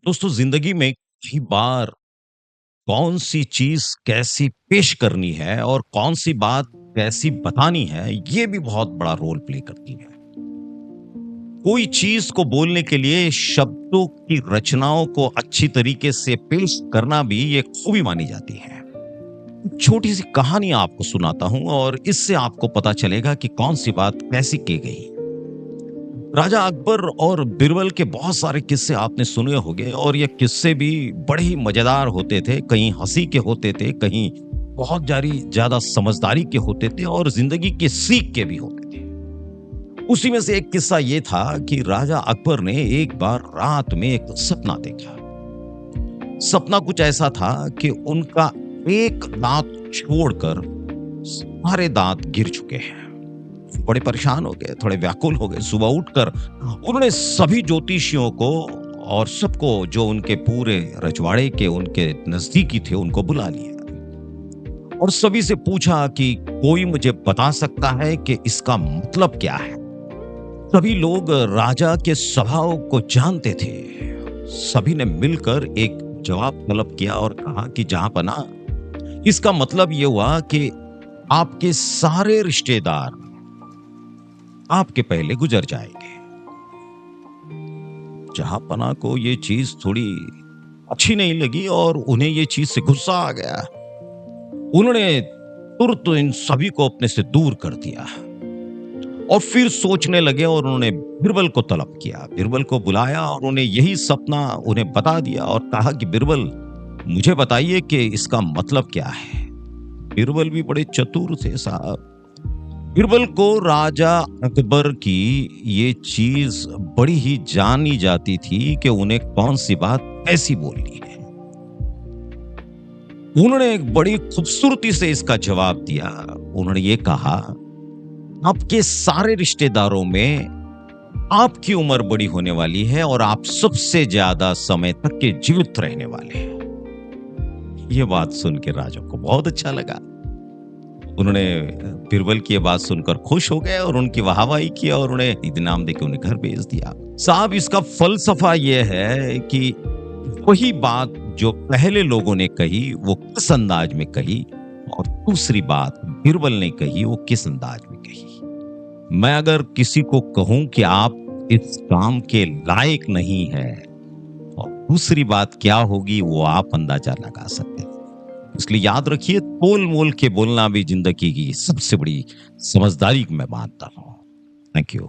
दोस्तों जिंदगी में कई बार कौन सी चीज कैसी पेश करनी है और कौन सी बात कैसी बतानी है ये भी बहुत बड़ा रोल प्ले करती है। कोई चीज को बोलने के लिए शब्दों की रचनाओं को अच्छी तरीके से पेश करना भी ये खूबी मानी जाती है। छोटी सी कहानी आपको सुनाता हूं और इससे आपको पता चलेगा कि कौन सी बात कैसी की गई। राजा अकबर और बिरबल के बहुत सारे किस्से आपने सुने होंगे और ये किस्से भी बड़े ही मजेदार होते थे। कहीं हंसी के होते थे, कहीं बहुत ज्यादा समझदारी के होते थे और जिंदगी के सीख के भी होते थे। उसी में से एक किस्सा ये था कि राजा अकबर ने एक बार रात में एक सपना देखा। सपना कुछ ऐसा था कि उनका एक दांत छोड़कर सारे दांत गिर चुके हैं। बड़े परेशान हो गए, थोड़े व्याकुल हो गए। सुबह उठकर उन्होंने सभी ज्योतिषियों को और सबको जो उनके पूरे रजवाड़े के उनके नजदीकी थे उनको बुला लिया और सभी से पूछा कि कोई मुझे बता सकता है कि इसका मतलब क्या है। सभी लोग राजा के स्वभाव को जानते थे। सभी ने मिलकर एक जवाब तलब किया और कहा कि जहां पना, इसका मतलब यह हुआ कि आपके सारे रिश्तेदार आपके पहले गुजर जाएंगे। जहां पना को ये चीज थोड़ी अच्छी नहीं लगी और उन्हें ये चीज से गुस्सा आ गया। उन्होंने तुरंत इन सभी को अपने से दूर कर दिया और फिर सोचने लगे और उन्होंने बिरबल को तलब किया। बिरबल को बुलाया और उन्हें यही सपना उन्हें बता दिया और कहा कि बिरबल, मुझे बताइए कि इसका मतलब क्या है। बिरबल भी बड़े चतुर थे साहब। बिरबल को राजा अकबर की ये चीज बड़ी ही जानी जाती थी कि उन्हें कौन सी बात ऐसी बोलनी है। उन्होंने एक बड़ी खूबसूरती से इसका जवाब दिया। उन्होंने ये कहा, आपके सारे रिश्तेदारों में आपकी उम्र बड़ी होने वाली है और आप सबसे ज्यादा समय तक के जीवित रहने वाले हैं। ये बात सुन के राजा को बहुत अच्छा लगा। उन्होंने बिरबल की ये बात सुनकर खुश हो गए और उनकी वाहवाही किया और उन्हें इनाम देकर उन्हें घर भेज दिया। साहब, इसका फलसफा यह है कि वही बात जो पहले लोगों ने कही वो किस अंदाज में कही और दूसरी बात बिरबल ने कही वो किस अंदाज में कही। मैं अगर किसी को कहूं कि आप इस काम के लायक नहीं है और दूसरी बात क्या होगी वो आप अंदाजा लगा सकते हैं। इसलिए याद रखिए, तोल मोल के बोलना भी जिंदगी की सबसे बड़ी समझदारी मैं मानता हूं। Thank you.